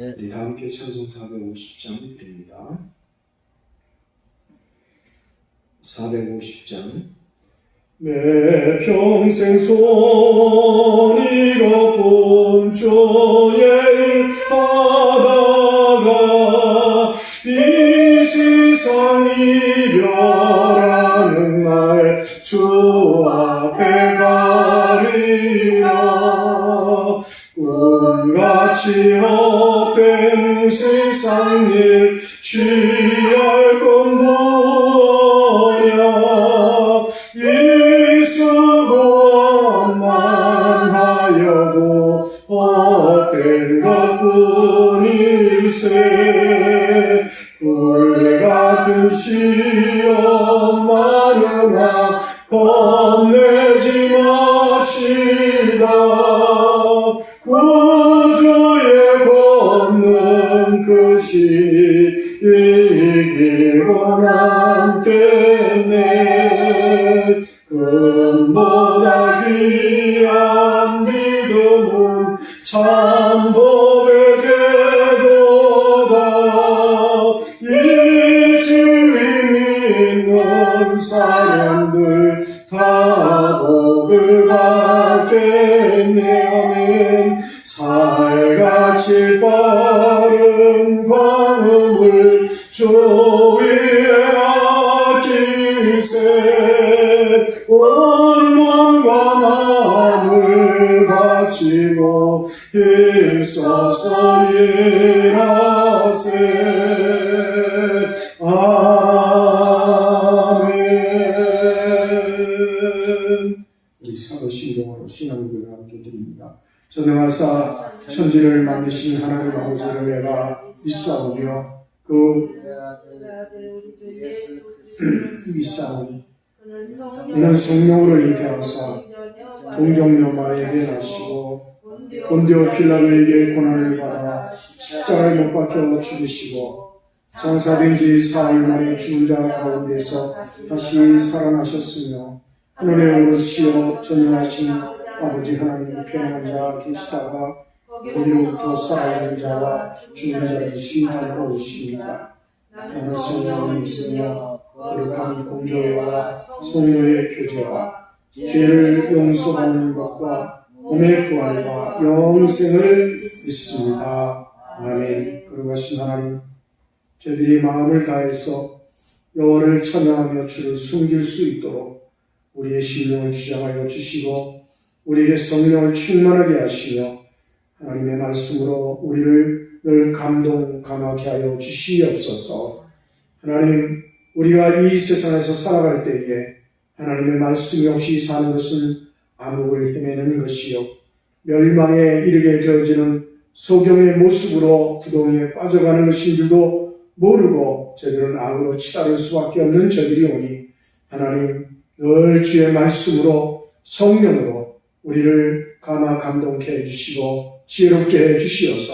우리 다 함께 찬송 450장 드립니다. 450장. 내 평생 손이가 본초에 하다가 이 세상 이별하는 날 주 앞에 가리라. 꿈같이 헛된 세상 일 취할 건 뭐냐. 예수 구원만 하여도 헛된 것뿐일세. 불같은 시험 많으나 겁내지 마시다. 구주의 권능 그 신이 이기고 남겠네. 금보다 귀한 믿음은 참 복의 궤도다. 이 진리 믿는 사람들 다 복을 받겠네. 살같이 빠른 광음을 주 위에 아끼세. 온 몸과 마음을 바치고 힘써서 일하세. 아멘. 우리 사도신경으로 신앙고백을 함께 드립니다. 전능하사 천지를 만드신 하나님 아버지를 내가 믿사오며 이는 성령으로 잉태하사 동정녀 마리아에게 나시고 본디오 필라도에게 고난을 받아 십자가에 못 박혀 죽으시고 장사된 지 사흘 만에 죽은 자 가운데서 다시 살아나셨으며 하늘에 오르시어 전능하신 아버지 하나님의 편한 자 계시다가 거기로부터 살아있는 자와 죽은 자를 심판하러 오십니다. 나는 성령을 믿으며 거룩한 공교회와 성도의 교제와 죄를 용서받는 것과 몸의 부활과 영생을 믿습니다. 아멘. 거룩하신 하나님, 저희들이 마음을 다해서 여호와를 찬양하며 주를 숨길 수 있도록 우리의 심령을 주장하여 주시고 우리에게 성령을 충만하게 하시며 하나님의 말씀으로 우리를 늘 감동하게 하여 주시옵소서. 하나님, 우리가 이 세상에서 살아갈 때에 하나님의 말씀이 없이 사는 것은 암흑을 헤매는 것이요 멸망에 이르게 되어지는 소경의 모습으로 구덩이에 빠져가는 것인 줄도 모르고 저희들은 악으로 치달을 수밖에 없는 저들이 오니 하나님, 늘 주의 말씀으로 성령으로 우리를 감동케 해주시고 지혜롭게 해주시어서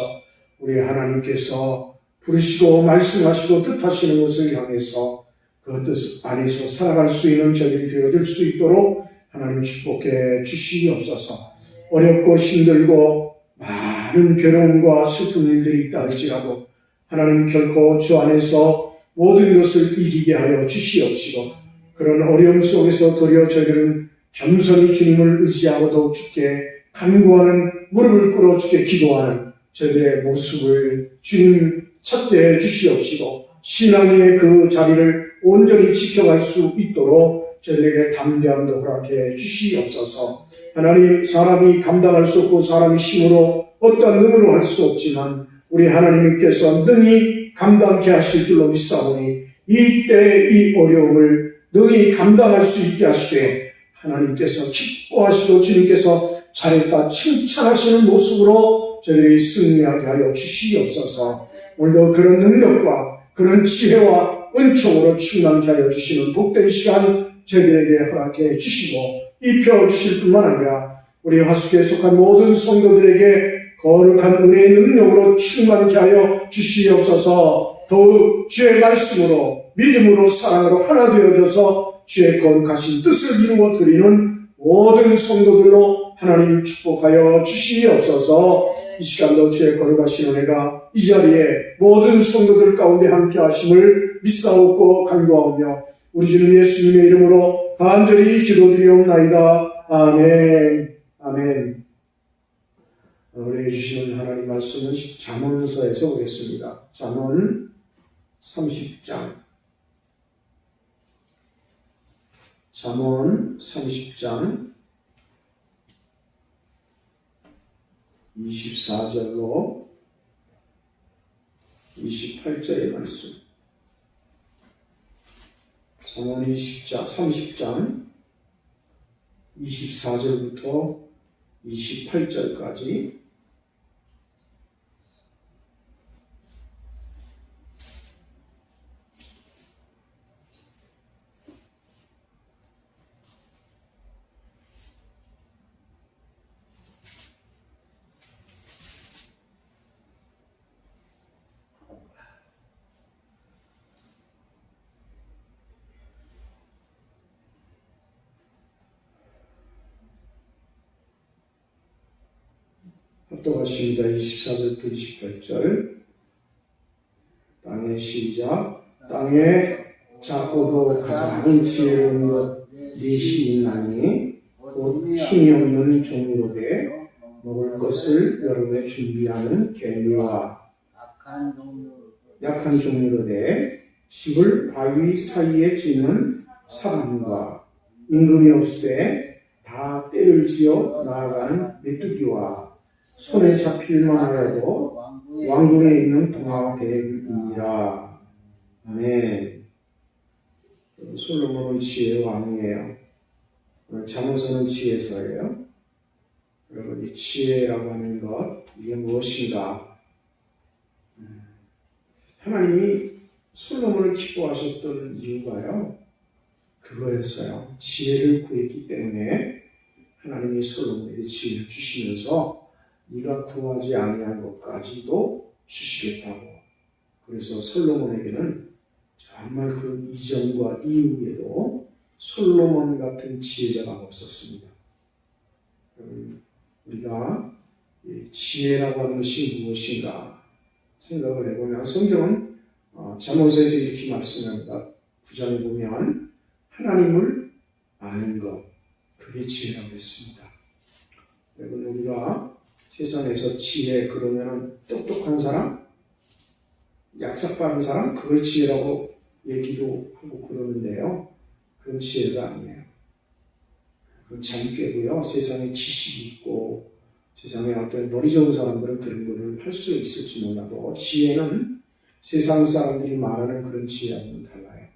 우리 하나님께서 부르시고 말씀하시고 뜻하시는 것을 향해서 그 뜻 안에서 살아갈 수 있는 저들이 되어질 수 있도록 하나님 축복해 주시옵소서. 어렵고 힘들고 많은 괴로움과 슬픈 일들이 있다 할지라도 하나님 결코 주 안에서 모든 것을 이기게 하여 주시옵시고 그런 어려움 속에서 도리어 저희들은 겸손히 주님을 의지하고 더욱 주께 간구하는 무릎을 꿇어 주께 기도하는 저희들의 모습을 주님 찾게 주시옵시고 신앙인의 그 자리를 온전히 지켜갈 수 있도록 저희들에게 담대함도 허락해 주시옵소서. 하나님, 사람이 감당할 수 없고 사람이 힘으로 어떠한 능으로 할 수 없지만 우리 하나님께서 능히 감당케 하실 줄로 믿사오니 이때 이 어려움을 능히 감당할 수 있게 하시되 하나님께서 기뻐하시고 주님께서 잘했다 칭찬하시는 모습으로 저희들이 승리하게 하여 주시옵소서. 오늘도 그런 능력과 그런 지혜와 은총으로 충만케 하여 주시는 복된 시간 저희들에게 허락해 주시고 입혀주실 뿐만 아니라 우리 화숙에 속한 모든 성도들에게 거룩한 은혜의 능력으로 충만케 하여 주시옵소서. 더욱 주의 말씀으로 믿음으로 사랑으로 하나 되어져서 주의 거룩하신 뜻을 이루어 드리는 모든 성도들로 하나님 축복하여 주시옵소서. 이 시간도 주의 거룩하신 은혜가 이 자리에 모든 성도들 가운데 함께 하심을 믿사옵고 간구하오며 우리 주님 예수님의 이름으로 간절히 기도드리옵나이다. 아멘. 아멘. 오늘 해주시는 하나님 말씀은 잠언서에서 보겠습니다. 잠언 30장. 잠언 30장 24절로 28절의 말씀. 잠언 30장 24절부터 28절까지 합독하십니다. 24절부터 28절. 땅의 시작. 땅에 작고도 가장 지혜로운 것 넷이 있나니 곧 힘이 없는 종으로되 먹을 것을 여름에 준비하는 개미와 약한 종으로되 집을 바위 사이에 짓는 사람과 임금이 없으되 다 때를 지어 나아가는 메뚜기와 손에 잡힐만 하여도 왕궁에 있는 동화뱀이니라. 아멘. 솔로몬은 지혜의 왕이에요. 오늘 잠언서는 지혜서예요. 여러분, 이 지혜라고 하는 것, 이게 무엇인가? 하나님이 솔로몬을 기뻐하셨던 이유가요, 그거였어요. 지혜를 구했기 때문에 하나님이 솔로몬에게 지혜를 주시면서 네가 구하지 아니한 것까지도 주시겠다고. 그래서 솔로몬에게는 정말 그 이전과 이후에도 솔로몬 같은 지혜자가 없었습니다. 우리가 지혜라고 하는 것이 무엇인가 생각을 해보면 성경은 잠언서에서 이렇게 말씀합니다. 9장에 보면 하나님을 아는 것, 그게 지혜라고 했습니다. 여러분, 우리가 세상에서 지혜 그러면 똑똑한 사람, 약삭빠른 사람, 그걸 지혜라고 얘기도 하고 그러는데요. 그건 지혜가 아니에요. 그건 잠깨고요. 세상에 지식이 있고 세상에 어떤 머리 좋은 사람들은 그런 거를 할 수 있을지 몰라도 지혜는 세상 사람들이 말하는 그런 지혜와는 달라요.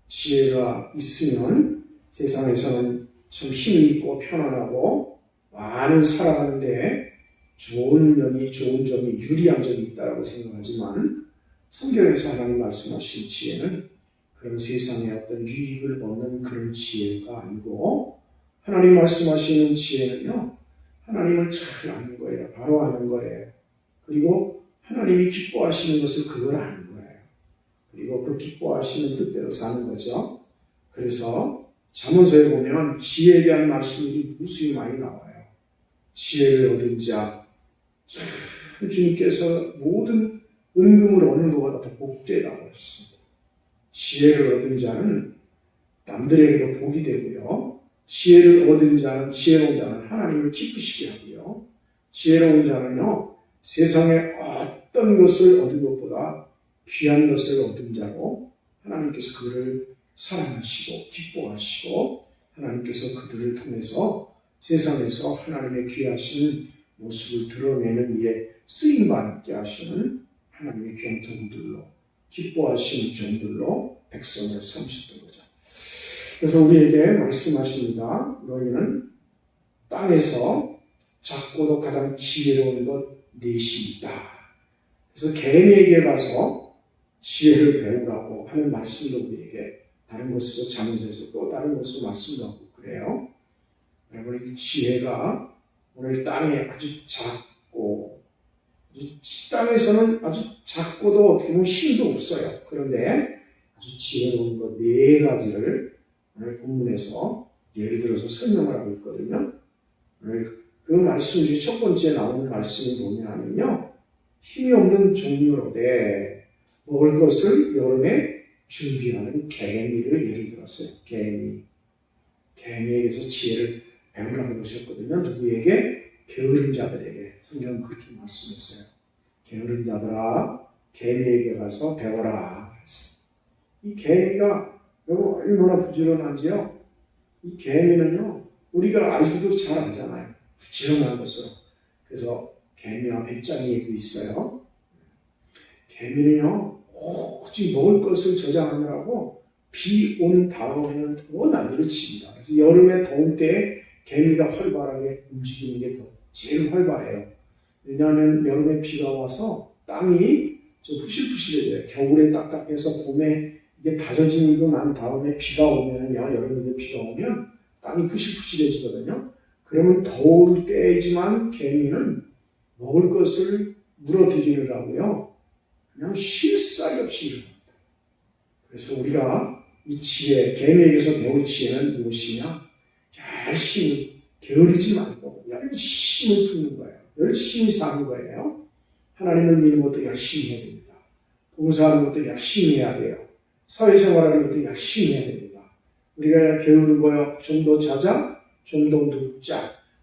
지혜가 있으면 세상에서는 참 힘이 있고 편안하고 많은 살아가는데 좋은 면이, 좋은 점이, 유리한 점이 있다고 생각하지만 성경에서 하나님 말씀하신 지혜는 그런 세상에 어떤 유익을 얻는 그런 지혜가 아니고 하나님 말씀하시는 지혜는요, 하나님을 잘 아는 거예요. 바로 아는 거예요. 그리고 하나님이 기뻐하시는 것을 그걸 아는 거예요. 그리고 그 기뻐하시는 뜻대로 사는 거죠. 그래서 잠언서에 보면 지혜에 대한 말씀이 무수히 많이 나와요. 지혜를 얻은 자, 참 주님께서 모든 은금을 얻는 것보다 더 복되다고 하셨습니다. 지혜를 얻은 자는 남들에게도 복이 되고요. 지혜를 얻은 자는, 지혜로운 자는 하나님을 기쁘시게 하고요. 지혜로운 자는요, 세상에 어떤 것을 얻은 것보다 귀한 것을 얻은 자로 하나님께서 그들을 사랑하시고 기뻐하시고 하나님께서 그들을 통해서 세상에서 하나님의 귀하신 모습을 드러내는 일에 쓰임받게 하시는 하나님의 경통들로 기뻐하시는 종들로 백성을 삼으셨던 거죠. 그래서 우리에게 말씀하십니다. 너희는 땅에서 작고도 가장 지혜로운 것 넷이 있다. 그래서 개미에게 가서 지혜를 배우라고 하는 말씀도 우리에게 다른 곳에서 잠언서에서 또 다른 곳에서 말씀도 하고 그래요. 여러분, 이 지혜가 오늘 땅에 아주 작고, 땅에서는 아주 작고도 어떻게 보면 힘도 없어요. 그런데 아주 지혜로운 것 네 가지를 오늘 본문에서 예를 들어서 설명을 하고 있거든요. 오늘 그 말씀 중에 첫 번째 나오는 말씀이 뭐냐면요. 힘이 없는 종류로되 먹을 것을 여름에 준비하는 개미를 예를 들었어요. 개미에게서 지혜를 배우라고 그러셨거든요. 누구에게? 게으른 자들에게. 성경은 그렇게 말씀했어요. 게으른 자들아, 개미에게 가서 배워라. 이 개미가 여러분 얼마나 부지런한지요. 이 개미는요, 우리가 알기도 잘 알잖아요. 부지런한 것으로. 그래서 개미와 배짱이 얘기 있어요. 개미는요, 오직 먹을 것을 저장하느라고 비 온 다음에는 더 난리를 칩니다. 그래서 여름에 더운 때에 개미가 활발하게 움직이는 게 더 제일 활발해요. 왜냐하면 여름에 비가 와서 땅이 좀 푸실푸실해져요. 겨울에 딱딱해서 봄에 이게 다져지고 난 다음에 비가 오면요, 여름에 비가 오면 땅이 푸실푸실해지거든요. 그러면 더울 때이지만 개미는 먹을 것을 물어들이느라고요, 그냥 쉴 새이 없이 일어납니다. 그래서 우리가 이 지혜, 개미에게서 배울 지혜는 무엇이냐? 열심히 게으르지 말고 열심히 품는 거예요. 열심히 사는 거예요. 하나님을 믿는 것도 열심히 해야 됩니다. 봉사하는 것도 열심히 해야 돼요. 사회생활하는 것도 열심히 해야 됩니다. 우리가 게으른 거요. 좀 더 자자, 좀 더 눕자.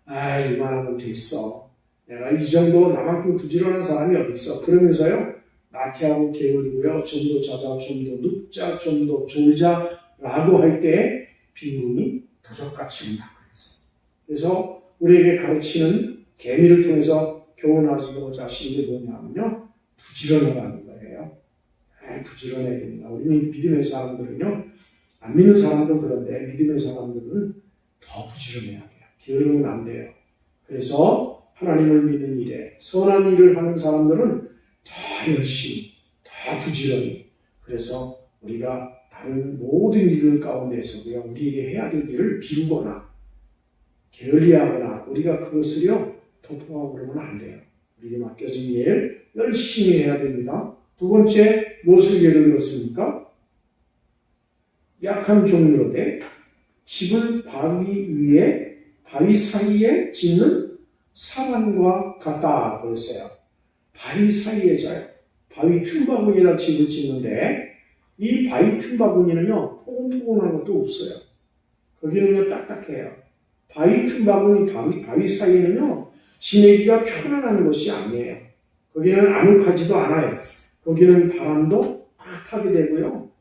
이만하면 됐어. 내가 이 정도 나만큼 부지런한 사람이 어디 있어. 그러면서요, 나태하고 게으르고요, 좀 더 자자, 좀 더 눕자, 좀 더 졸자 라고 할 때 빈궁이 도적같이 온다 그래서 우리에게 가르치는 개미를 통해서 교훈하고자 하시는 게 뭐냐면요, 부지런하라는 거예요. 부지런해야 됩니다. 우리는 믿음의 사람들은요, 안 믿는 사람도 그런데 믿음의 사람들은 더 부지런해야 돼요. 게으르면 안 돼요. 그래서 하나님을 믿는 일에 선한 일을 하는 사람들은 더 열심히, 더 부지런히, 그래서 우리가 다른 모든 일 가운데서 우리에게 해야 될 일을 미루거나 게을리하거나 우리가 그것을요 덮어가고 그러면 안 돼요. 우리에게 맡겨진 일 열심히 해야 됩니다. 두 번째, 무엇을 예를 들었습니까? 약한 종류로되 집을 바위 사이에 짓는 사람과 같다 그랬어요. 바위 사이에 져요. 바위 틈바구니에다 집을 짓는데 이 바위 틈바구니는요 뽀글뽀글한 것도 없어요. 거기는요 딱딱해요. 바위 틈바구니 바위 사이에는요 지내기가 편안한 것이 아니에요. 거기는 아늑하지도 않아요. 거기는 바람도 팍하게 되고요,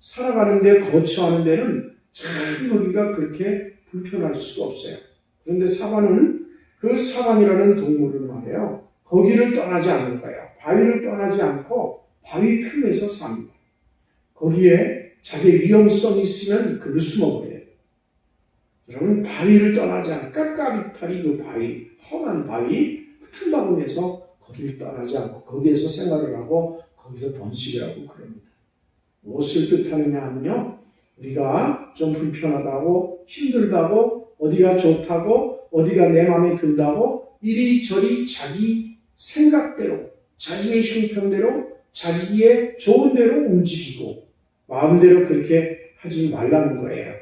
살아가는데 거처하는 데는 참 거기가 그렇게 불편할 수가 없어요. 그런데 사과는 그 사과이라는 동물을 말해요. 거기를 떠나지 않는 거예요. 바위를 떠나지 않고 바위 틈에서 삽니다. 거기에 자기의 위험성이 있으면 그를 숨어버려요. 여러분, 바위를 떠나지 않고 깝깝이파리 그 바위, 험한 바위, 그 틈바구니에서 거기를 떠나지 않고 거기에서 생활을 하고 거기서 번식을 하고 그럽니다. 무엇을 뜻하느냐 하면요, 우리가 좀 불편하다고, 힘들다고, 어디가 좋다고, 어디가 내 마음에 든다고 이리저리 자기 생각대로, 자기의 형편대로, 자기의 좋은 대로 움직이고 마음대로 그렇게 하지 말라는 거예요.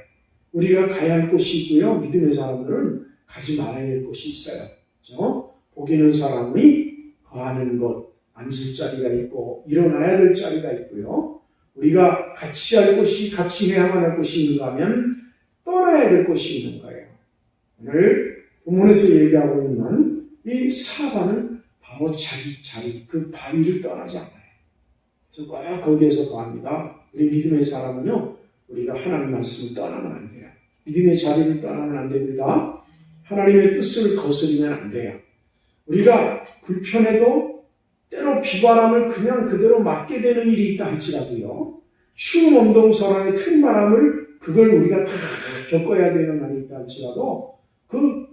우리가 가야 할 곳이 있고요, 믿음의 사람들은 가지 말아야 할 곳이 있어요. 그렇죠? 복 있는 사람이 거하는 곳, 앉을 자리가 있고 일어나야 될 자리가 있고요, 우리가 같이 할 곳이, 같이 해야만 할 곳이 있는가 하면 떠나야 될 곳이 있는 거예요. 오늘 본문에서 얘기하고 있는 이 사과는 바로 자기 자리, 그 바위를 떠나지 않아요. 그래서 꼭 거기에서 거합니다. 우리 믿음의 사람은요, 우리가 하나님 말씀을 떠나면 안 돼요. 믿음의 자리를 떠나면 안 됩니다. 하나님의 뜻을 거스르면 안 돼요. 우리가 불편해도 때로 비바람을 그냥 그대로 맞게 되는 일이 있다 할지라도요, 추운 온동서랑의 튼 바람을 그걸 우리가 다 겪어야 되는 날이 있다 할지라도 그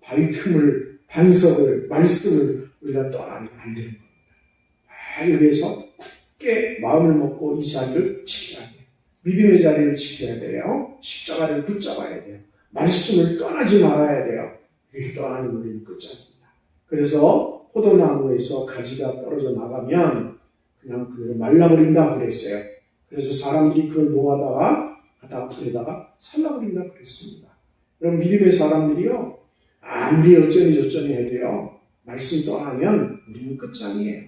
바위 틈을, 반석을, 말씀을 우리가 떠나면 안 되는 겁니다. 그래서 굳게 마음을 먹고 이 자리를 지켜야 돼요. 믿음의 자리를 지켜야 돼요. 십자가를 붙잡아야 돼요. 말씀을 떠나지 말아야 돼요. 이렇게 떠나는 우리는 끝장입니다. 그래서 포도나무에서 가지가 떨어져 나가면 그냥 그대로 말라버린다 그랬어요. 그래서 사람들이 그걸 모아다가 갖다가 불에다가 살라버린다 그랬습니다. 그럼 믿음의 사람들이요, 아무리 어쩌니 저쩌니 해도요, 말씀 떠나면 우리는 끝장이에요.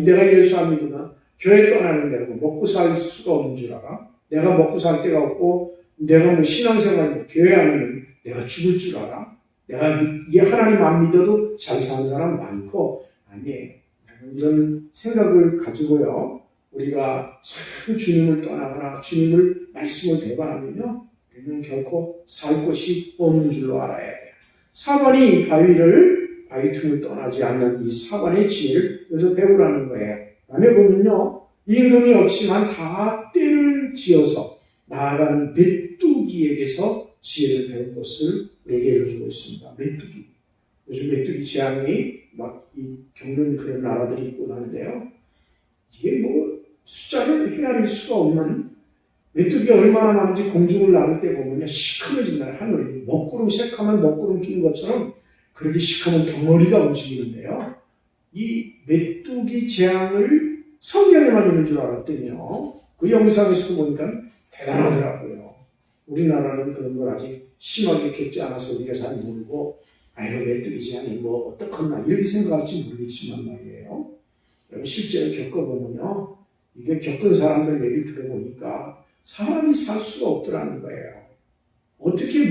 내가 예수 안 믿으면 교회 떠나는 데고 먹고 살 수가 없는 줄 알아? 내가 먹고 살 데가 없고 내가 뭐 신앙생활 교회 하면 내가 죽을 줄 알아? 내가 하나님 안 믿어도 잘 사는 사람 많고 아니에요. 이런 생각을 가지고요, 우리가 참 주님을 떠나거나 주님을 말씀을 배반하면요, 우리는 결코 살 곳이 없는 줄로 알아야 돼요. 사관이 바위 틈을 떠나지 않는 이 사관의 지혜를 여기서 배우라는 거예요. 다음에 보면요, 임금이 없지만 다 때를 지어서 나아가는 메뚜기에게서 지혜를 배운 것을 우리에게 알려주고 있습니다. 메뚜기. 요즘 메뚜기 재앙이 막 이 겪는 그런 나라들이 있고 하는데요. 이게 뭐 숫자를 헤아릴 수가 없는, 메뚜기가 얼마나 많은지 공중을 나를 때 보면요, 시커매진다. 하늘이 먹구름 새카만 먹구름 낀 것처럼 그렇게 시커먼 덩어리가 움직이는데요. 이 메뚜기 재앙을 성경에만 있는 줄 알았더니요, 그 영상에서 보니까 대단하더라고요. 우리나라는 그런 걸 아직 심하게 겪지 않아서 우리가 잘 모르고, 아유, 메뚜기 재앙이 뭐 어떡하나 이렇게 생각할지 모르겠지만 말이에요. 실제로 겪어보면요, 이게 겪은 사람들 얘기를 들어보니까 사람이 살 수가 없더라는 거예요. 어떻게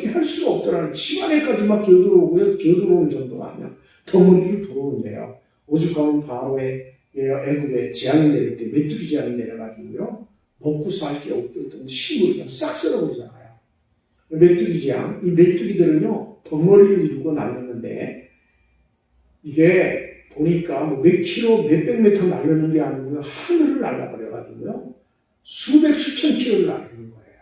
할 수가 없더라는, 집안에까지 막 기어들어오고요, 기어들어오는 정도가 아니야. 덩어리로 들어오는데요. 오죽하면 바로의 애국에 재앙이 내릴 때, 메뚜기 재앙이 내려가지고요, 먹고 살 게 없던 식물을 그냥 싹 썰어버리잖아요. 메뚜기 재앙, 이 메뚜기들은요, 덩어리를 이루고 날렸는데, 이게 보니까 뭐 몇 킬로, 몇백 미터 날렸는 게 아니고요, 하늘을 날라버려가지고요, 수백, 수천 킬로를 날리는 거예요.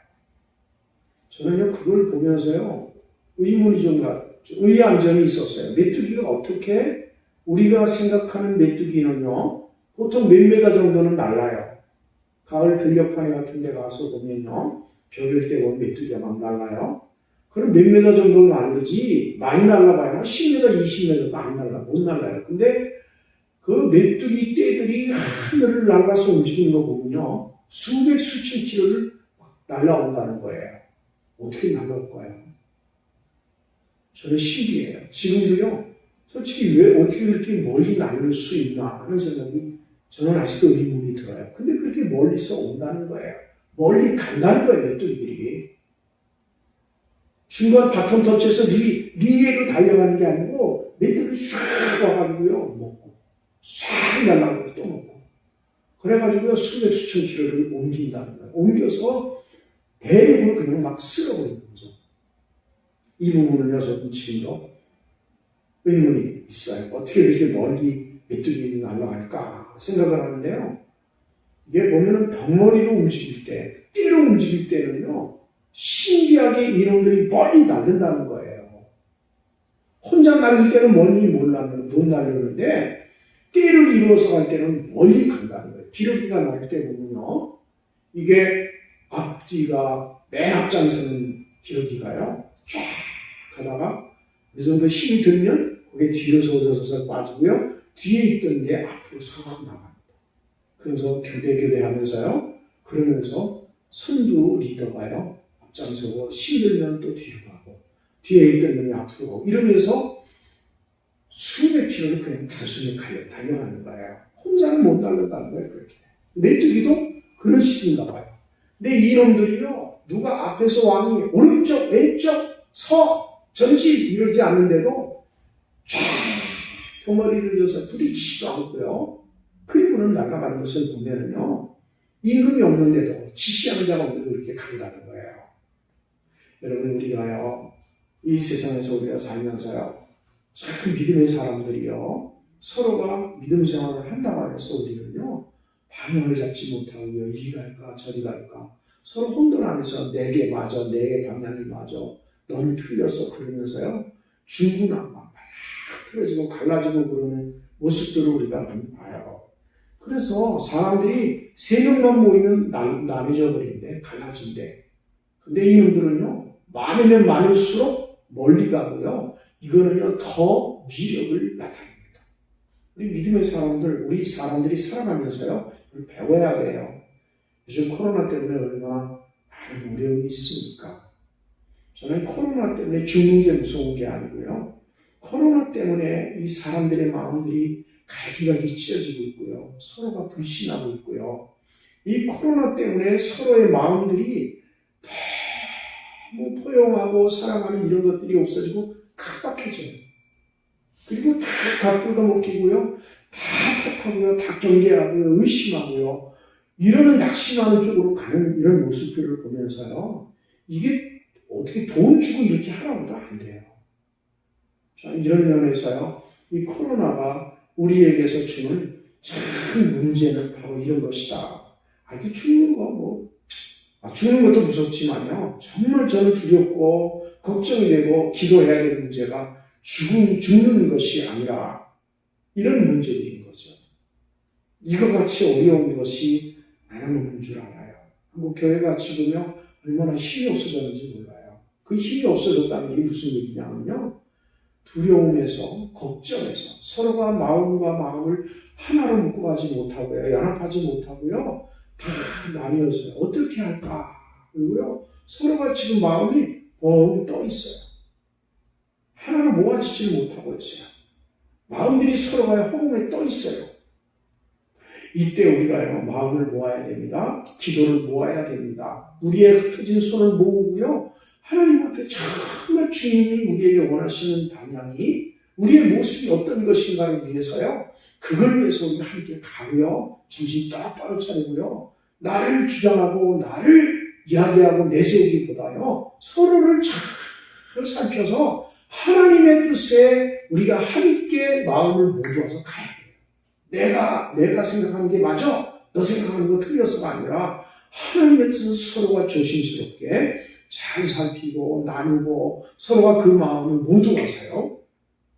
저는요, 그걸 보면서요, 의문이 좀 의아한 점이 있었어요. 메뚜기가 어떻게, 우리가 생각하는 메뚜기는요, 보통 몇 메가 정도는 날라요. 가을 들녘파내 같은 데 가서 보면요, 벼를 때 보면 메뚜기가 막 날라요. 그럼 몇 메가 정도 날르지, 많이 날라봐야 10m, 20m 많이 못 날라요. 근데 그 메뚜기 떼들이 하늘을 날아서 움직이는 거 보면요, 수백, 수천 킬로를 날아온다는 거예요. 어떻게 날아올까요? 저는 신기해요. 지금도요, 솔직히 왜 어떻게 그렇게 멀리 날릴 수 있나 하는 생각이 저는 아직도 의문이 들어요. 근데 그렇게 멀리서 온다는 거예요. 멀리 간다는 거예요, 메뚜기들이. 중간 바톤 터치해서 리레이로 달려가는 게 아니고 메뚜기 슉 와가지고요, 먹고 싹 날아가고 또 먹고, 그래가지고요, 수백 수천 킬로를 옮긴다는 거예요. 옮겨서 대륙으로 그냥 막 쓸어버리는 거죠. 이 부분은요, 저는 지금도 의문이 있어요. 어떻게 이렇게 멀리 메뚜기가 날아갈까 생각을 하는데요. 이게 보면은 덩어리로 움직일 때, 띠로 움직일 때는요, 신기하게 이놈들이 멀리 날른다는 거예요. 혼자 날릴 때는 멀리 못 날리는데, 띠를 이루어서 갈 때는 멀리 간다는 거예요. 기러기가 날 때 보면요, 이게 앞뒤가 맨 앞장서는 기러기가요, 쫙 가다가 이 정도 힘이 들면 그게 뒤로 서서 빠지고요, 뒤에 있던 게 앞으로 서서 나갑니다. 그래서 교대 하면서요, 그러면서 선두 리더가요, 앞장서고 힘이 들면 또 뒤로 가고 뒤에 있던 놈이 앞으로 가고 이러면서 수백 킬로를 그냥 단순히 달려가는 거예요. 혼자는 못 달려가는 거예요. 그렇게. 메뚜기도 그런 식인가 봐요. 근데 이놈들이요, 누가 앞에서 왕이 오른쪽 왼쪽 전지 이러지 않는데도 쫙 덩어리를 줘서 부딪히지도 않고요, 그리고는 날아가는 것을 보면은요, 임금이 없는데도, 지시하는 자가 없는데도 이렇게 간다는 거예요. 여러분, 우리가요, 이 세상에서 우리가 살면서요, 참 믿음의 사람들이요, 서로가 믿음 생활을 한다고 해서 우리는요, 방향을 잡지 못하고요, 이리 갈까 저리 갈까 서로 혼돈하면서 내게 맞아, 내 방향이 맞아, 넌 틀렸어 그러면서요, 중구난방 틀어지고 갈라지고 그러는 모습들을 우리가 많이 봐요. 그래서 사람들이 세 명만 모이면 나뉘어져 버리는데, 갈라진대. 근데 이놈들은요, 많으면 많을수록 멀리 가고요, 이거는요, 더 위력을 나타냅니다. 우리 믿음의 사람들, 우리 사람들이 살아가면서요, 배워야 돼요. 요즘 코로나 때문에 얼마나 많은 어려움이 있습니까? 저는 코로나 때문에 죽는 게 무서운 게 아니고요. 코로나 때문에 이 사람들의 마음들이 갈기갈기 찢어지고 있고요. 서로가 불신하고 있고요. 이 코로나 때문에 서로의 마음들이 너무 포용하고 사랑하는 이런 것들이 없어지고 각박해져요. 그리고 다 각도가 먹히고요. 다 탓하고요. 다 경계하고요. 의심하고요. 이러는 낙심하는 쪽으로 가는 이런 모습들을 보면서요. 이게 어떻게 돈 주고 이렇게 하라고도 안 돼요. 이런 면에서요. 이 코로나가 우리에게서 주는 큰 문제는 바로 이런 것이다. 이게 죽는 거 죽는 것도 무섭지만요. 정말 저는 두렵고 걱정이 되고 기도해야 될 문제가 죽는 것이 아니라 이런 문제인 거죠. 이거 같이 어려운 것이 나는 없는 줄 알아요. 한국 교회가 지금요 얼마나 힘이 없어졌는지 몰라요. 그 힘이 없어졌다는 게 무슨 얘기냐면요. 두려움에서 걱정에서 서로가 마음과 마음을 하나로 묶고 가지 못하고요. 연합하지 못하고요. 다 나뉘어져요. 어떻게 할까? 그리고요. 서로가 지금 마음이 뻥 떠 있어요. 하나로 모아지지를 못하고 있어요. 마음들이 서로가 허공에 떠 있어요. 이때 우리가요. 마음을 모아야 됩니다. 기도를 모아야 됩니다. 우리의 흩어진 손을 모으고요. 하나님 앞에 정말 주님이 우리에게 원하시는 방향이 우리의 모습이 어떤 것인가를 위해서요. 그걸 위해서 우리가 함께 가고요. 정신 똑바로 차리고요. 나를 주장하고 나를 이야기하고 내세우기보다요. 서로를 잘 살펴서 하나님의 뜻에 우리가 함께 마음을 모아서 가야 돼요. 내가 생각하는 게 맞아? 너 생각하는 거 틀렸어가 아니라 하나님의 뜻을 서로가 조심스럽게 잘 살피고 나누고 서로가 그 마음을 모두가서요.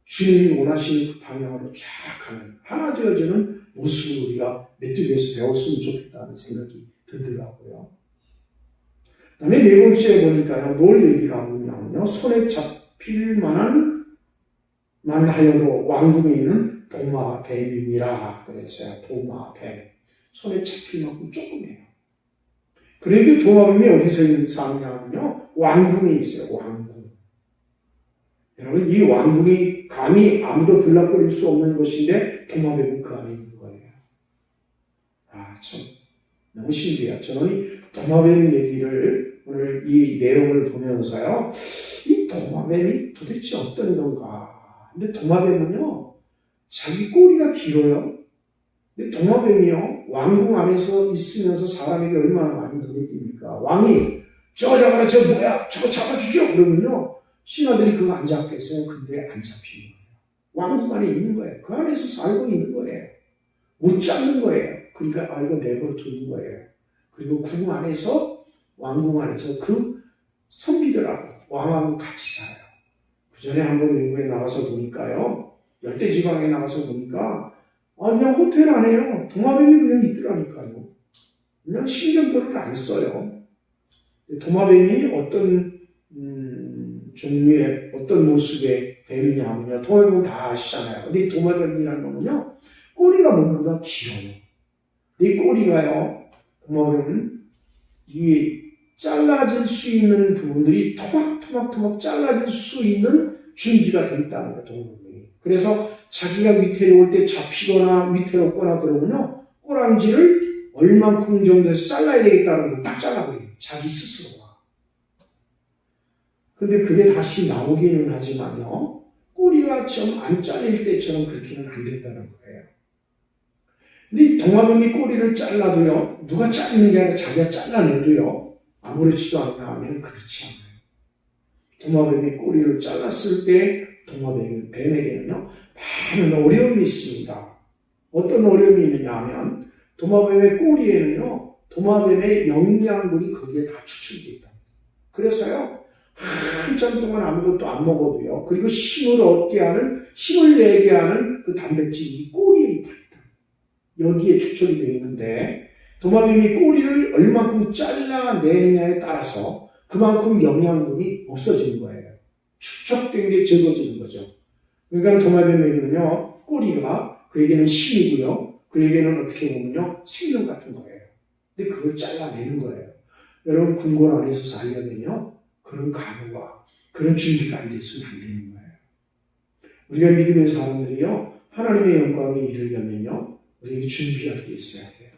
주님이 원하시는 그 방향으로 쫙 가는 하나 되어지는 모습을 우리가 메뚜기에서 배웠으면 좋겠다는 생각이 들더라고요. 그 다음에 네 번째 보니까요. 뭘 얘기를 하고 있냐면요. 손에 잡힐 만하여도 왕궁에 있는 도마뱀이니라 그랬어요. 도마뱀. 손에 잡힐 만큼 조금이에요. 그런데 도마뱀이 어디서 사느냐면요. 왕궁에 있어요. 왕궁. 여러분 이 왕궁이 감히 아무도 들락거릴 수 없는 것인데 도마뱀은 그 안에 있는 거예요. 참 너무 신기해요. 저는 이 도마뱀 얘기를 오늘 이 내용을 보면서요. 이 도마뱀이 도대체 어떤 건가. 근데 도마뱀은요. 자기 꼬리가 길어요. 근데 도마뱀이요. 왕궁 안에서 있으면서 사람에게 얼마나 많이 눈에 띕니까. 왕이 저거 잡아라 저거 뭐야 저거 잡아 죽여 그러면요. 신하들이 그거 안 잡겠어요. 근데 안 잡히는 거예요. 왕궁 안에 있는 거예요. 그 안에서 살고 있는 거예요. 못 잡는 거예요. 그러니까 이거 내버려 두는 거예요. 그리고 궁 안에서 왕궁 안에서 그 선비들하고 왕하고 같이 살아요. 그 전에 한번 외국에 나가서 보니까요. 열대지방에 나가서 보니까 그냥 호텔 안에요. 도마뱀이 그냥 있더라니까요. 그냥 신경도를 안 써요. 도마뱀이 어떤 종류의 어떤 모습의 뱀이냐 하면요. 도마뱀은 다 아시잖아요. 근데 이 도마뱀이라는 거는요. 꼬리가 뭔가 길어요. 이 꼬리가요. 도마뱀은 이 잘라질 수 있는 부분들이 토막토막 잘라질 수 있는 준비가 되어 있다는 거예요. 도마뱀이. 그래서 자기가 위태로울 때 잡히거나 위태롭거나 그러면요. 꼬랑지를 얼만큼 정도에서 잘라야 되겠다는 걸 딱 잘라버려요. 자기 스스로가. 근데 그게 다시 나오기는 하지만요. 꼬리가 좀 안 잘릴 때처럼 그렇게는 안 된다는 거예요. 근데 이 도마뱀이 꼬리를 잘라도요. 누가 자르는 게 아니라 자기가 잘라내도요. 아무렇지도 않나 하면 그렇지 않아요. 도마뱀이 꼬리를 잘랐을 때 뱀에게는요. 많은 어려움이 있습니다. 어떤 어려움이 있느냐 하면 도마뱀의 꼬리에는요. 도마뱀의 영양분이 거기에 다 추출되어 있다. 그래서요. 한참 동안 아무것도 안 먹어도요. 그리고 힘을 내게 하는 그 단백질이 꼬리에 있다. 여기에 축적이 되어 있는데 도마뱀이 꼬리를 얼만큼 잘라내느냐에 따라서 그만큼 영양분이 없어지는 거예요. 축적된 게 적어지는 거죠. 그러니까 도마뱀에게는요. 꼬리가 그에게는 힘이고요. 그에게는 어떻게 보면요. 생명 같은 거예요. 근데 그걸 잘라내는 거예요. 여러분 궁궐 안에서 살려면요. 그런 각오가, 그런 준비가 안 됐으면 안 되는 거예요. 우리가 믿음의 사람들이요, 하나님의 영광에 이르려면요, 우리에게 준비할 게 있어야 돼요.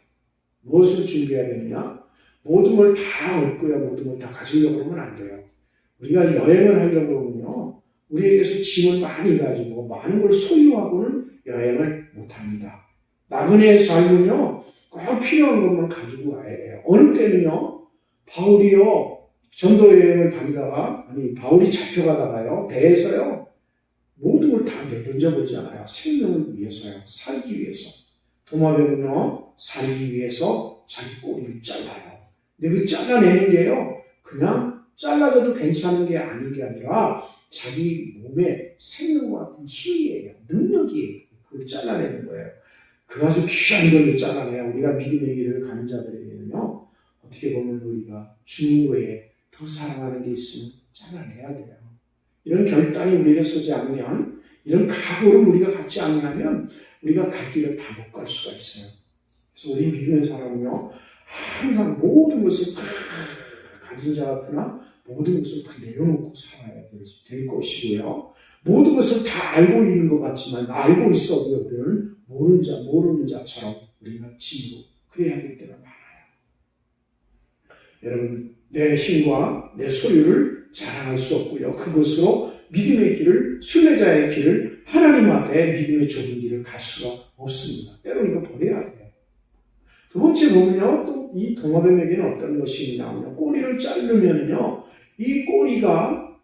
무엇을 준비해야 되느냐? 모든 걸 다 얻고요, 모든 걸 다 가지려고 하면 안 돼요. 우리가 여행을 하려고 하면요, 우리에게서 짐을 많이 가지고 많은 걸 소유하고는 여행을 못합니다. 나그네의 삶은요, 꼭 필요한 것만 가지고 와야 해요. 어느 때는요, 바울이요, 전도 여행을 다니다가, 바울이 잡혀가다가요, 배에서요, 모든 걸 다 내던져버리잖아요. 생명을 위해서요, 살기 위해서. 도마뱀은요, 살기 위해서 자기 꼬리를 잘라요. 근데 그 잘라내는 게요, 그냥 잘라져도 괜찮은 게 아닌 게 아니라 자기 몸에 생명과 같은 힘이에요. 능력이에요. 그걸 잘라내는 거예요. 그 아주 귀한 걸 잘라내야 우리가 믿음의 길을 가는 자들에게는요, 어떻게 보면 우리가 주님 외에 더 사랑하는 게 있으면 잘라내야 돼요. 이런 결단이 우리에게 서지 않으면, 이런 각오를 우리가 갖지 않으면 우리가 갈 길을 다 못 갈 수가 있어요. 그래서 우리 믿음의 사람은요, 항상 모든 것을 다 가진 자 같으나 모든 것을 다 내려놓고 살아야 될 것이고요. 모든 것을 다 알고 있는 것 같지만 알고 있어도 우리는 모르는 자처럼 우리가 지고 그래야 될 때가 많아요. 여러분, 내 힘과 내 소유를 자랑할 수 없고요. 그것으로 믿음의 길을, 순례자의 길을, 하나님 앞에 믿음의 좁은 길을 갈 수가 없습니다. 때로는 이거 버려야 돼요. 두 번째 보면요, 또 이 도마뱀에게는 어떤 것이 있냐면요, 꼬리를 자르면은요, 이 꼬리가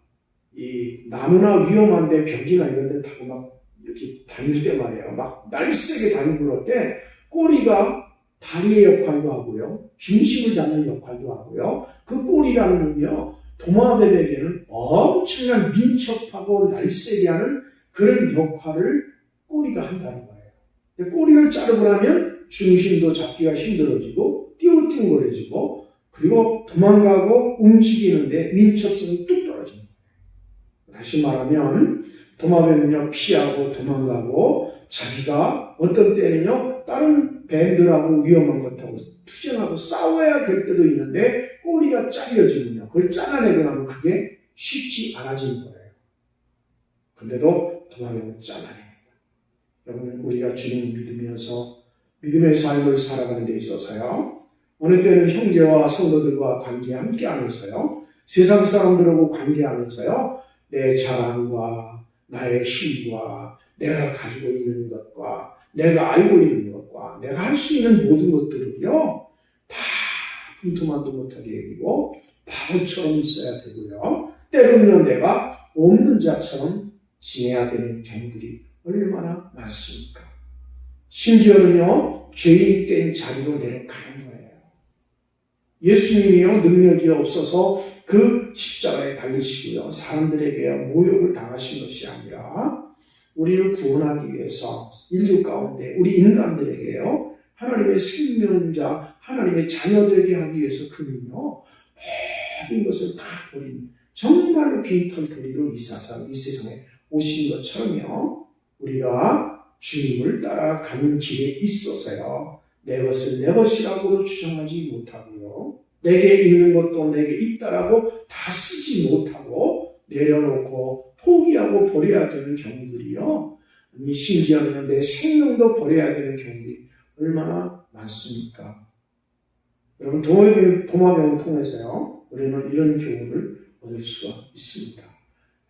이 나무나 위험한데 벽이나 이런 데 타고 막 이렇게 다닐 때 말이에요. 막 날쌔게 다니고 그럴 때 꼬리가 다리의 역할도 하고요, 중심을 잡는 역할도 하고요. 그 꼬리라는 건요, 도마뱀에게는 엄청난 민첩하고 날쌔게 하는 그런 역할을 꼬리가 한다는 거예요. 꼬리를 자르고 나면 중심도 잡기가 힘들어지고 띄우띵거려지고, 그리고 도망가고 움직이는데 민첩성이 뚝 떨어지는 거예요. 다시 말하면 도마뱀은요, 피하고 도망가고 자기가 어떤 때는요, 다른 뱀들하고 위험한 것하고 투쟁하고 싸워야 될 때도 있는데 꼬리가 잘려지면요, 그걸 잘라내고 나면 그게 쉽지 않아지는 거예요. 근데도 도마뱀은 잘라냅니다. 여러분, 우리가 주님 믿으면서 믿음의 삶을 살아가는 데 있어서요, 어느 때는 형제와 성도들과 관계하면서요, 세상 사람들하고 관계하면서요, 내 자랑과 나의 힘과 내가 가지고 있는 것과 내가 알고 있는 것과 내가 할 수 있는 모든 것들을요, 다 분투만도 못하게 여기고 바보처럼 있어야 되고요, 때로는요, 내가 없는 자처럼 지내야 되는 경우들이 얼마나 많습니까? 심지어는요, 죄인 된 자리로 내려가는 거예요. 예수님이요, 능력이 없어서 그 십자가에 달리시고요, 사람들에게 모욕을 당하신 것이 아니라 우리를 구원하기 위해서 인류 가운데 우리 인간들에게요, 하나님의 생명자, 하나님의 자녀 되게 하기 위해서 그는요, 모든 것을 다 버린 정말로 빈털터리로 이 세상에 오신 것처럼요, 우리가 주님을 따라가는 길에 있어서요, 내 것을 내 것이라고도 주장하지 못하고요, 내게 있는 것도 내게 있다라고 다 쓰지 못하고 내려놓고 포기하고 버려야 되는 경우들이요, 심지어는 내 생명도 버려야 되는 경우들이 얼마나 많습니까? 여러분, 도마뱀을 통해서요, 우리는 이런 교훈을 얻을 수가 있습니다.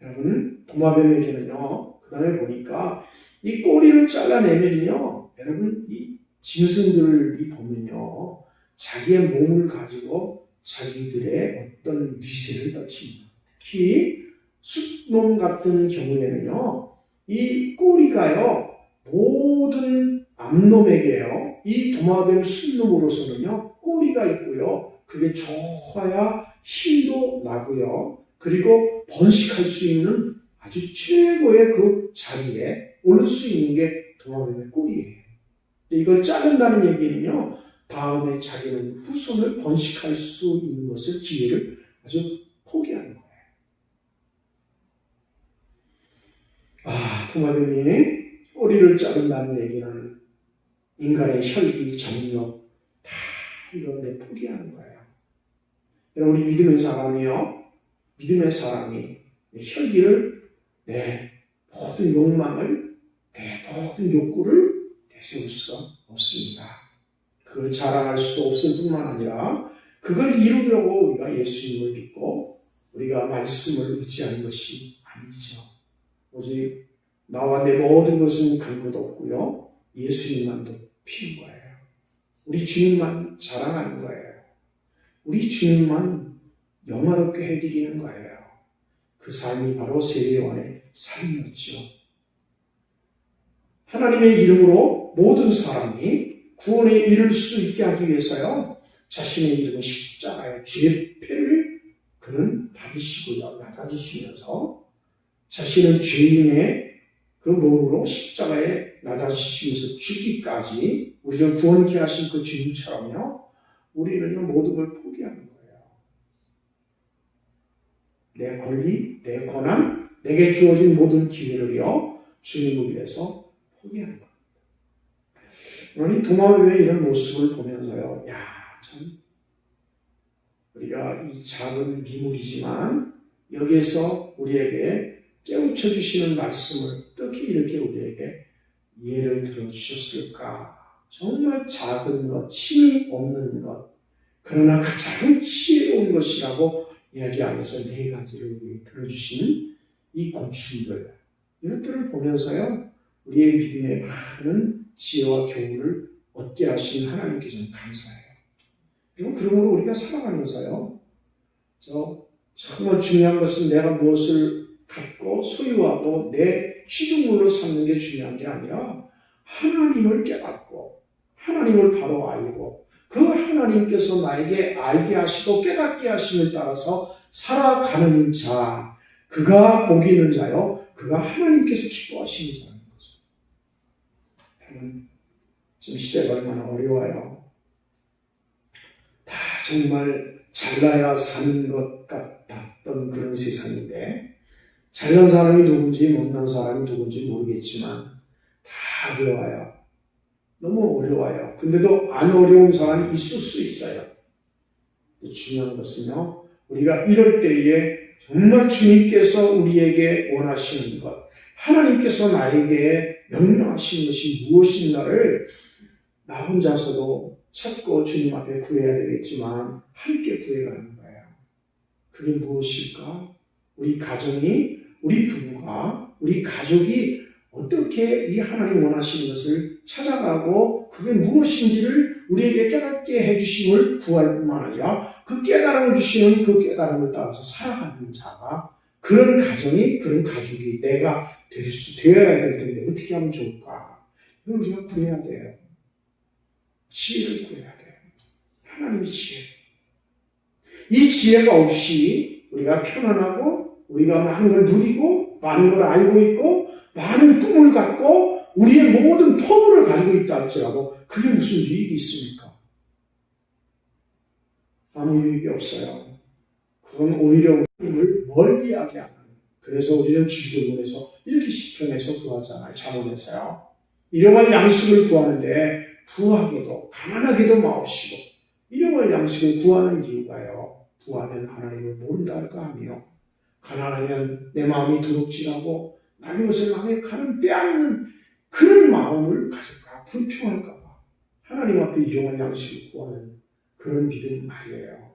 여러분, 도마뱀에게는요, 그 다음에 보니까 이 꼬리를 잘라내면요, 여러분, 이 짐승들이 보면요, 자기의 몸을 가지고 자기들의 어떤 위세를 떨칩니다. 특히 숫놈 같은 경우에는요, 이 꼬리가요, 모든 암놈에게요, 이 도마뱀 숫놈으로서는요, 꼬리가 있고요, 그게 좋아야 힘도 나고요, 그리고 번식할 수 있는 아주 최고의 그 자리에 오를 수 있는 게 도마뱀의 꼬리예요. 이걸 자른다는 얘기는요, 다음에 자기는 후손을 번식할 수 있는 것을, 기회를 아주 포기하는 거예요. 도마뱀이 꼬리를 자른다는 얘기는 인간의 혈기, 정력 다 이런 데 포기하는 거예요. 우리 믿음의 사람이요, 믿음의 사람이 내 혈기를, 내 모든 욕망을, 내 모든 욕구를 내세울 수가 없습니다. 그걸 자랑할 수도 없을 뿐만 아니라 그걸 이루려고 우리가 예수님을 믿고 우리가 말씀을 의지하는 것이 아니죠. 오직 나와 내 모든 것은 간 것 없고요. 예수님만 높이는 거예요. 우리 주님만 자랑하는 거예요. 우리 주님만 영화롭게 해드리는 거예요. 그 삶이 바로 세례요한의 삶이었죠. 하나님의 이름으로 모든 사람이 구원에 이를 수 있게 하기 위해서요. 자신의 이름은 십자가의 죄패를 그는 받으시고요. 낮아지시면서 자신은 죄인의 그 몸으로 십자가에 낮아지시면서 죽기까지 우리를 구원케 하신 그 주님처럼요. 우리는 모든 걸 포기하는 거예요. 내 권리, 내 권한, 내게 주어진 모든 기회를요. 주님을 위해서 포기하는 겁니다. 그러니 도마뱀의 이런 모습을 보면서요. 야, 참 우리가 이 작은 미물이지만 여기에서 우리에게 깨우쳐 주시는 말씀을 어떻게 이렇게 우리에게 예를 들어주셨을까? 정말 작은 것, 힘이 없는 것, 그러나 가장 지혜로운 것이라고 이야기하면서 네 가지를 우리에게 들어주시는 이 고충들, 이것들을 보면서요, 우리의 믿음에 많은 지혜와 교훈을 얻게 하신 하나님께 저는 감사해요. 그리고 그러므로 우리가 살아가면서요, 정말 중요한 것은 내가 무엇을 갖고 소유하고 내 취중물로 삼는 게 중요한 게 아니라 하나님을 깨닫고 하나님을 바로 알고 그 하나님께서 나에게 알게 하시고 깨닫게 하심을 따라서 살아가는 자, 그가 복이 있는 자요, 그가 하나님께서 기뻐하시는 자라는 거죠. 지금 시대가 얼마나 어려워요. 다 정말 잘나야 사는 것 같았던 그런 세상인데, 잘난 사람이 누군지 못난 사람이 누군지 모르겠지만 다 어려워요. 너무 어려워요. 근데도 안 어려운 사람이 있을 수 있어요. 중요한 것은요, 우리가 이럴 때에 정말 주님께서 우리에게 원하시는 것, 하나님께서 나에게 명령하시는 것이 무엇인가를 나 혼자서도 찾고 주님 앞에 구해야 되겠지만 함께 구해가는 거예요. 그게 무엇일까? 우리 가정이, 우리 부부가, 우리 가족이 어떻게 이 하나님 원하시는 것을 찾아가고 그게 무엇인지를 우리에게 깨닫게 해주심을 구할 뿐만 아니라 그 깨달음을 주시는 그 깨달음을 따라서 살아가는 자가, 그런 가정이, 그런 가족이 내가 되어야 될 텐데 어떻게 하면 좋을까? 이걸 우리가 구해야 돼요. 지혜를 구해야 돼요. 하나님의 지혜. 이 지혜가 없이 우리가 편안하고 우리가 많은 걸 누리고 많은 걸 알고 있고 많은 꿈을 갖고 우리의 모든 포부를 가지고 있다 할지라도 그게 무슨 유익이 있습니까? 아무 유익이 없어요. 그건 오히려 하나님을 멀리하게 하는. 그래서 우리는 주기도문에서 이렇게 시편에서 구하잖아요. 잠언에서요. 일용할 양식을 구하는데 부하게도 가난하게도 마옵시고, 일용할 양식을 구하는 이유가요, 부하면 하나님을 모른다 할까 하며, 가난하면 내 마음이 도둑질하고 남의 것을 남의 칼을 빼앗는 그런 마음을 가질까, 불평할까 봐 하나님 앞에 일용할 양식을 구하는 그런 믿음 말이에요.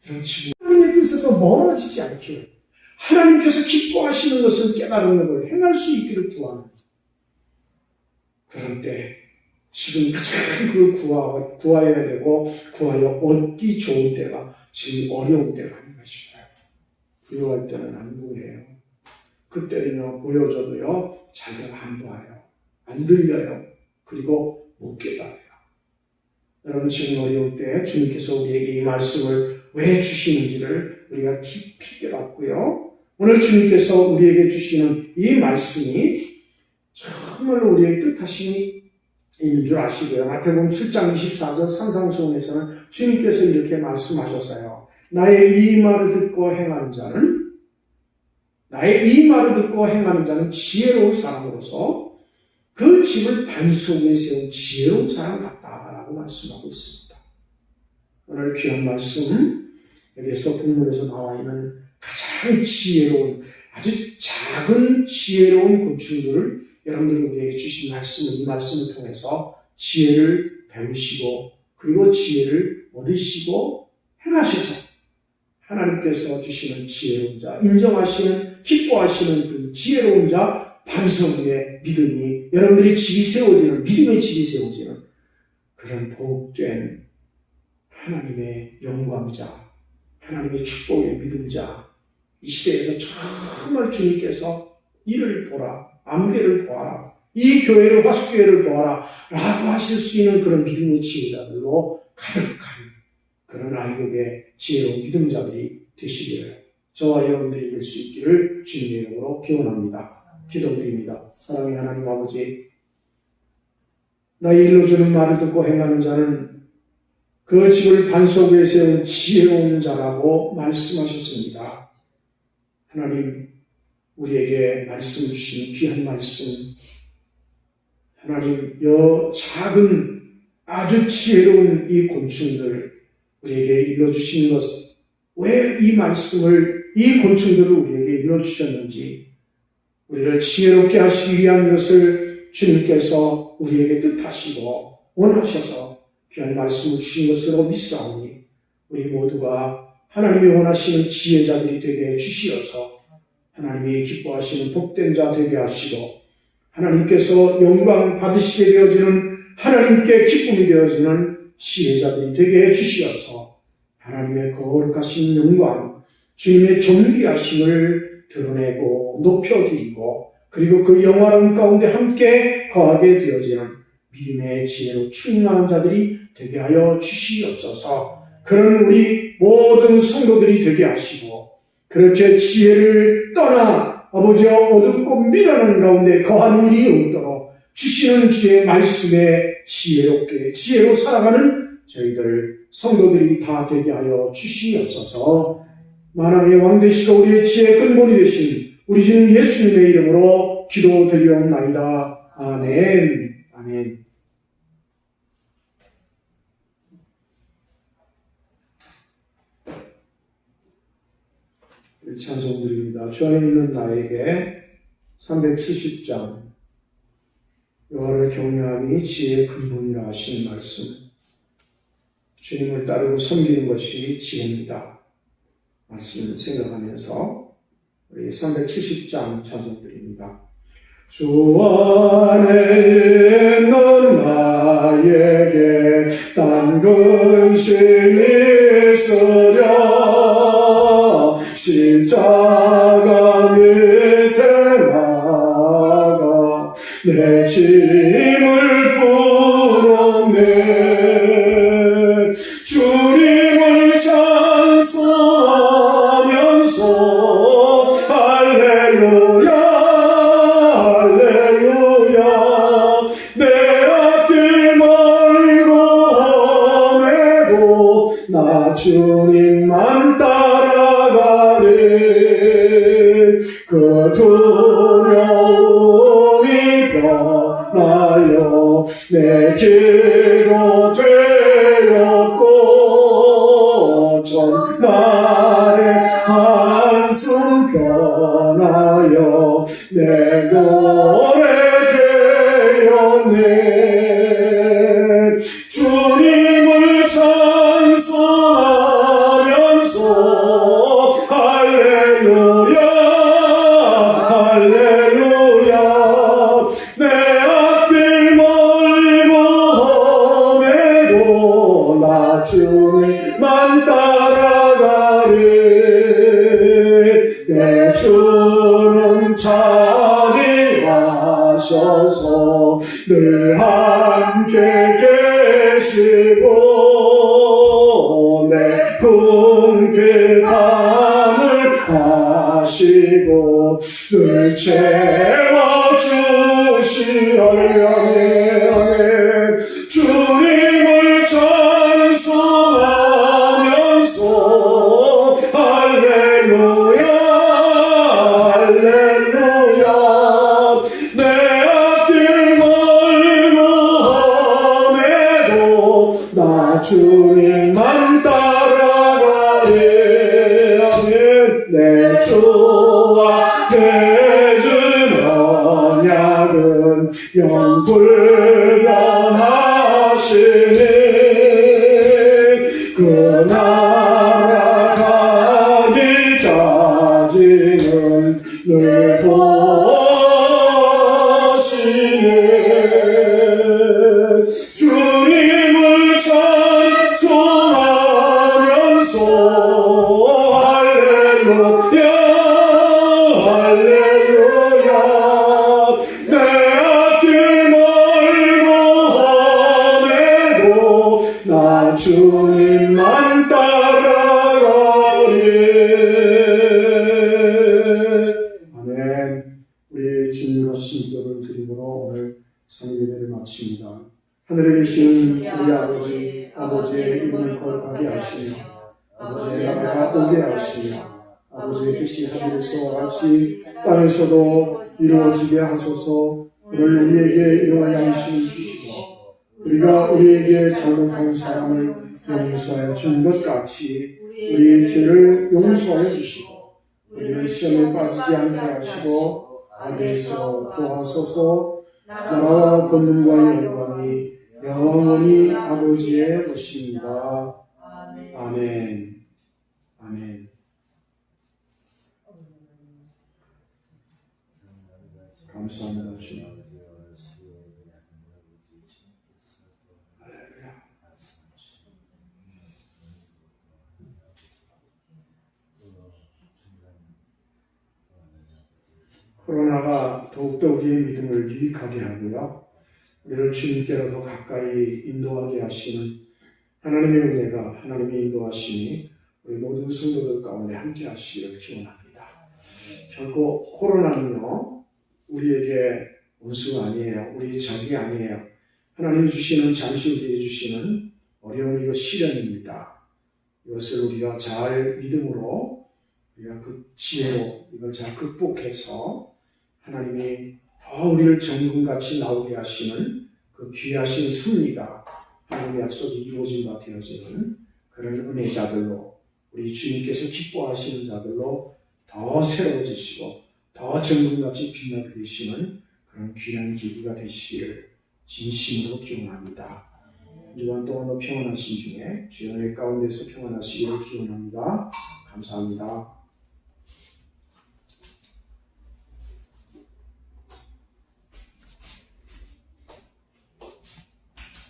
그렇지, 하나님의 뜻에서 멀어지지 않기를, 하나님께서 기뻐하시는 것을 깨달은 것을 행할 수 있기를 구하는, 그럴 때 지금 가장 그걸 구하여야 되고 구하여 얻기 좋은 때가 지금 어려운 때가 아닌가 싶어요. 부유할 때는 안 구해요. 그때는요, 보여줘도요, 자기가 안 봐요. 안 들려요. 그리고 못 깨달아요. 여러분, 지금 어려울 때 주님께서 우리에게 이 말씀을 왜 주시는지를 우리가 깊이 깨닫고요, 오늘 주님께서 우리에게 주시는 이 말씀이 정말로 우리의 뜻하심이 있는 줄 아시고요. 마태복음 7장 24절 산상수훈에서는 주님께서 이렇게 말씀하셨어요. 나의 이 말을 듣고 행하는 자는 지혜로운 사람으로서 그 집을 반석에 세운 지혜로운 사람 같다라고 말씀하고 있습니다. 오늘 귀한 말씀, 여기에서 본문에서 나와 있는 가장 가장 지혜로운, 아주 작은 지혜로운 곤충들을 여러분들이 우리에게 주신 말씀을, 이 말씀을 통해서 지혜를 배우시고 그리고 지혜를 얻으시고 행하셔서 하나님께서 주시는 지혜로운 자, 인정하시는, 기뻐하시는 그 지혜로운 자 반석 위에 믿음이, 여러분들이 집이 세워지는, 믿음의 집이 세워지는 그런 복된 하나님의 영광자, 하나님의 축복의 믿음자, 이 시대에서 정말 주님께서 이를 보라, 암개를 보아라, 이 교회를, 화수교회를 보아라 라고 하실 수 있는 그런 믿음의 지혜자들로 가득한 그런 알곡의 지혜로운 믿음자들이 되시기를 저와 여러분들이 될 수 있기를 주님의 이름으로 기원합니다. 기도드립니다. 사랑의 하나님 아버지, 나의 일러주는 말을 듣고 행하는 자는 그 집을 반석 위에 세운 지혜로운 자라고 말씀하셨습니다. 하나님, 우리에게 말씀 주신 귀한 말씀, 하나님, 작은 아주 지혜로운 이 곤충들 우리에게 일러주시는 것, 왜 이 말씀을, 이 곤충들을 우리에게 일러주셨는지, 우리를 지혜롭게 하시기 위한 것을 주님께서 우리에게 뜻하시고 원하셔서 귀한 말씀을 주신 것으로 믿사오니 우리 모두가 하나님이 원하시는 지혜자들이 되게 주시어서 하나님이 기뻐하시는 복된 자 되게 하시고 하나님께서 영광 받으시게 되어지는, 하나님께 기쁨이 되어지는 지혜자들이 되게 해주시어서 하나님의 거룩하신 영광, 주님의 존귀하심을 드러내고 높여드리고 그리고 그 영화로운 가운데 함께 거하게 되어지는 믿음의 지혜로 충만한 자들이 되게 하여 주시옵소서. 그런 우리 모든 성도들이 되게 하시고 그렇게 지혜를 떠나 아버지와 어둡고 미련한 가운데 거하는 일이 없도록 주시는 주의 말씀에 지혜롭게, 지혜로 살아가는 저희들 성도들이 다 되게 하여 주시옵소서. 만왕의 왕 되시고 우리의 지혜의 근본이 되신 우리 주님 예수님의 이름으로 기도드리옵나이다. 아멘. 아멘. 찬송드립니다. 주 안에 있는 나에게 370장 여호와를 경외함이 지혜의 근본이라 하신 말씀, 주님을 따르고 섬기는 것이 지혜입니다. 말씀을 생각하면서 우리 370장 찬송드립니다. 주 안에 있는 나에게 딴 근심이 있으랴 십자가 밑에 나가 내 짐을 풀어내 주님을 찬송하면서 할렐루야 할렐루야 내 앞길 멀고 험해도 나 주님만 따라가리 그 두려움이 변하여 내 기로 되었고 전날의 한숨 변하여 내 노래 되었네 주님을 찬송하면서 할렐루야 할렐루야 내 앞길 멀고 험해도 나 주님만 따라가리 내 주는 자리하셔서 늘 함께 계시고 내 궁핍함을 하시고 늘 채워주시오니 주님을 찬송하면서 할렐루야 할렐루야 내 앞길 멀고 험해도 나 주님만 따라가리 아멘 내 주 주와 맺은 언약은 영불변하시니 그 나라 가기까지는 늘 보시네. 주님을 찬송하면서 할렐루야 할렐루야 내 앞길 멀고 험해도 나 주님만 따라가리. 아멘. 우리 주님과 신격을 드림으로 오늘 성예배를 마칩니다. 하늘에 계신 우리 아버지, 아버지의 이름을 거룩하게 하시며 아버지의 나라가 오게 하시며 아버지의 뜻이 하늘에서 같이 땅에서도 이루어지게 하소서. 오늘 우리에게 일용할 양식을 주시고 우리가 우리에게 잘못한 사람을 용서하여 준 것 같이 우리의 죄를 용서하여 주시고 우리를 시험에 빠지지 않게 하시고 악에서 구하소서. 나라와 권능과 영광이 영원히 아버지의 것입니다. 아멘. 아멘. 감사합니다 주님. 코로나가 더욱더 우리의 믿음을 유익하게 하고요. 우리를 주님께로 더 가까이 인도하게 하시는 하나님의 은혜가 하나님의 인도하심이 우리 모든 성도들 가운데 함께 하시기를 기원합니다. 결코 코로나는요 우리에게 원수가 아니에요. 우리 적이 아니에요. 하나님이 주시는 잠시 우리에게 주시는 어려움이고 시련입니다. 이것을 우리가 잘 믿음으로 우리가 그 지혜로 이걸 잘 극복해서 하나님이 더 우리를 정금같이 나오게 하시는 그 귀하신 승리가 하나님의 약속이 이루어진 바 되어지는 그런 은혜자들로 우리 주님께서 기뻐하시는 자들로 더 새로워지시고 더 정금같이 빛나게 되시는 그런 귀한 기회가 되시기를 진심으로 기원합니다. 주간 동안도 평안하신 중에 주의 은혜 가운데서 평안하시기를 기원합니다. 감사합니다.